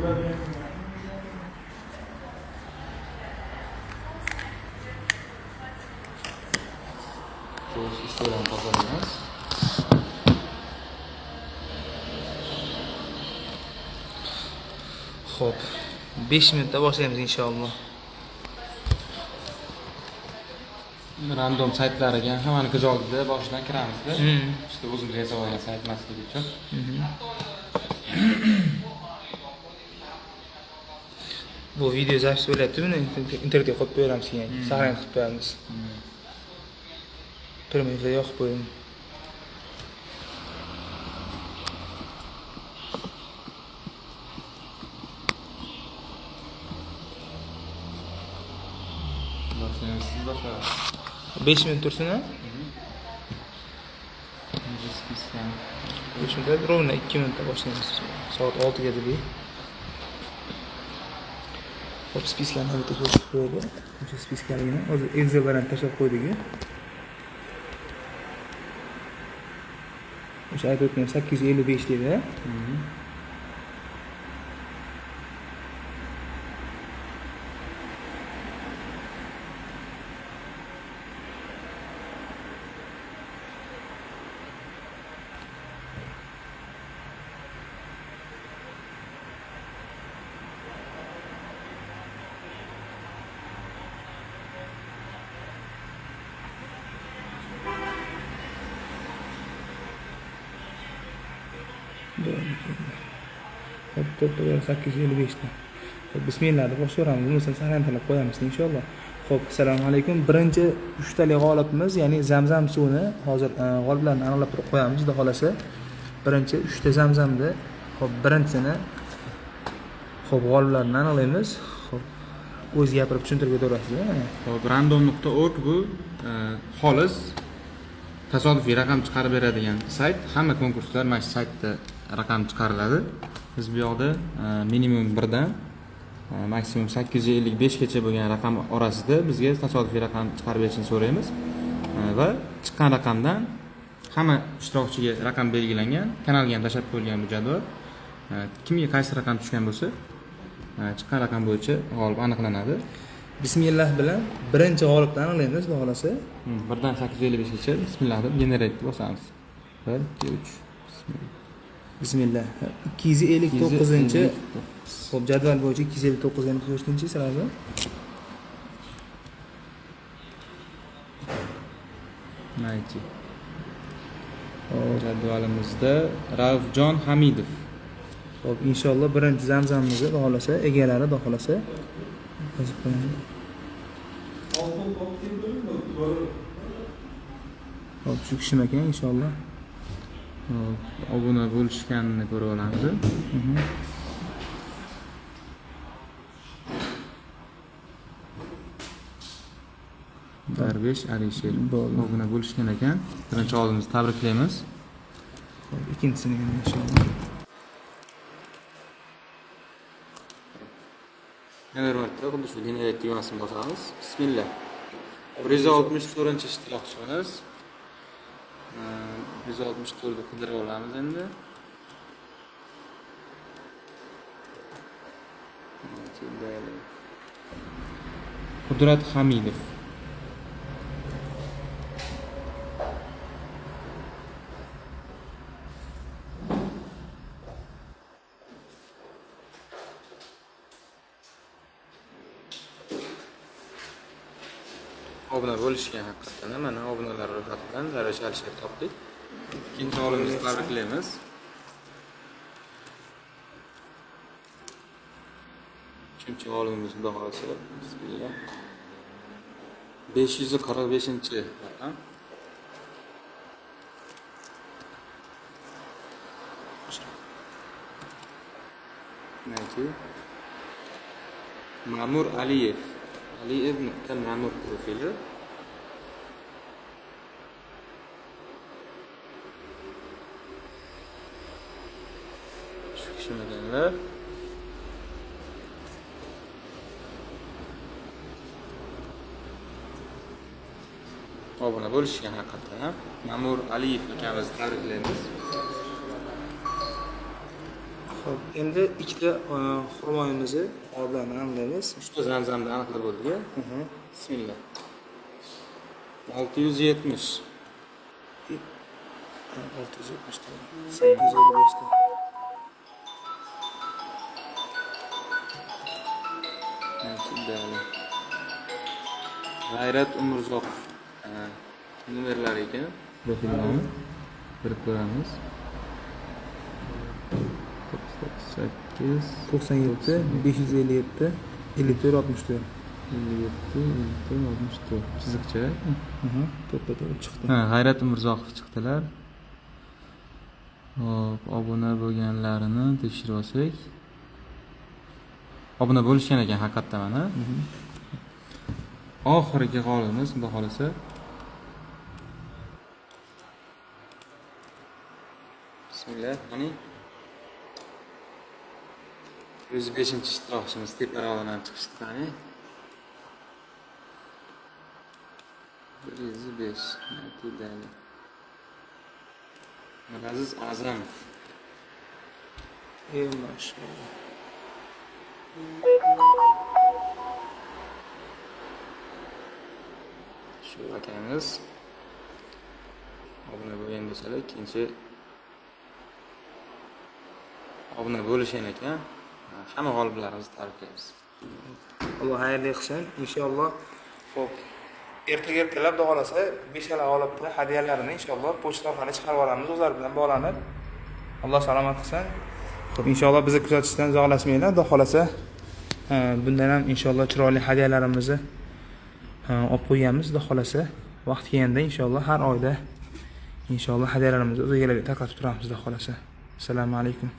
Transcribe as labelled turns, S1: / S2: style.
S1: To'g'ri istidan tozalaymiz.
S2: Xo'p, 5 minutda boshlaymiz inshaalloh.
S1: Random saytlariga hammani ko'z oldida boshidan kiramizda. İşte o'zimizga yasab olgan sayt emasligi uchun.
S2: Bu video zapis bo'lyapti, buni internetga qo'yib qo'yamiz keyin. Saqlanib qilib qo'yamiz. Primerda yoqib qo'ying.
S1: Boshlaymiz. Siz boshla.
S2: 5 minut tursin ha?
S1: Spiskan.
S2: 5 minutda ровно 2 minutda boshlaymiz. Soat 6 ga dedi. Hop, spiskani ham bitta ko'rsatib qo'yadi. O'sha spiskaligini hozir Excel bilan tashlab qo'ydik. O'sha aytib o'tgan 855 dedi. Hop, 855 ta. Bismillah deb boshlaveramiz. Bunisi saqlantirib qo'yamiz inshaalloh. Xo'p, assalomu alaykum. Birinchi 3 tali g'olibimiz, ya'ni Zamzam suvini hozir g'oliblarni aniqlab turib qo'yamiz, xudo xolasa. Birinchi 3 ta Zamzamni, xo'p, birinchisini xo'p, g'oliblarni aniqlaymiz. Xo'p, o'zi gapirib tushuntirib beraverasiz.
S1: Xo'p, random.org bu xolis tasodifiy raqam chiqarib beradigan sayt. Hamma konkurslar mana shu saytda raqam chiqariladi. Biz bu yoqda minimum 1 dan maksimum 855 gacha bo'lgan raqam orasida bizga tasodifiy raqam chiqarib berishni so'raymiz. Va chiqqan raqamdan hamma ishtirokchiga raqam belgilangan, kanalga ham tashlab qo'yilgan bu jadval. Kimga qaysi raqam tushgan bo'lsa, chiqqan raqam bo'yicha g'olib aniqlanadi.
S2: Bismillah bilan birinchi g'olibni aniqlaymiz, xudo xolasa.
S1: 1 dan 855 gacha bismillah deb generate bosamiz. 1 2 3
S2: Bismillah. 259-chi. Xo'p, jadval bo'yicha 259 ga to'rtinchi sirasi.
S1: Nayti. Jadvalimizda Raufjon Hamidov.
S2: Xo'p, inshaalloh birinchi Zamzamimizni xudo xolasa, egalari xudo xolasa yozib qo'yamiz. Xo'p, shu kishim ekan inshaalloh.
S1: Obuna bo'lishganini ko'rib olamiz. Darvesh Alisher obuna bo'lishgan ekan. Birinchi oldimizni tabriklaymiz.
S2: Xo'p, ikkinchisini ham inshaalloh.
S1: Yana bir marta xuddi shu generate tugmasini bosamiz. Bismillah. 164-chi ishtirokchimiz. 164 ni qidirib olamiz endi. Qudrat Hamidov. Obuna bo'lishgan haqiqatan mana obunalar ro'yxatidan Darvesh Alisher topdik. İkinci oğlumuzu tabriklaymiz. Üçüncü oğlumuzun da halası. Bismillah. 545-ci raqam. Neydi? Ma'mur Aliyev. Aliyev nokta Ma'mur profili. Şunlar. Obuna bo'lishgan haqiqatan ham Ma'mur Aliyev akamizni tabriklaymiz.
S2: Xo'p, endi ikkita xurmoyimizni olib aniqlaymiz.
S1: 3 ta zamzamni aniqlab bo'ldik. Bismillah. 670.
S2: 670 ta. 855 ta.
S1: G'ayrat Umurzoqov nomerlari ekan. Profilini kirib ko'ramiz. 8
S2: 97 557 54 64.
S1: 64 chiziqcha.
S2: To'ppa-to'g'ri chiqdi.
S1: Ha, G'ayrat Umurzoqov chiqdilar. Hop, obuna bo'lganlarini tekshirib olsak. Obuna bo'lishgan ekan haqiqatdan mana. Oxirgi g'olibimiz xudo xolasa. Bismillah. Qani? 105-ishtirokchimiz teparoqdan chiqishdi qani? 105. Natijali. Aziz Azamov.
S2: Mashallah.
S1: Shu akamiz obuna bo'lgan bo'lsalar, ikkinchi obuna bo'lishgan ekan. Hamma g'oliblarimizni tabriklaymiz.
S2: Alloh xayrli qilsin. Inshaalloh. Xo'p. Ertaga xudo xolasa 5 ta g'olibni hadyalarini inshaalloh pochta orqali chiqarib olamiz, o'zlari bilan bog'lanib. Alloh salomat qilsin. Xo'p, inshaalloh bizni kuzatishdan uzoqlashmanglar. Xudo xolasa bundan ham inshaalloh chiroyli hadyalarimizni olib qo'yamiz. Xudo xolasa vaqt kelganda inshaalloh har oyda inshaalloh hadyalarimizni o'z egalariga tarqatib turamiz. Xudo xolasa. Assalomu alaykum.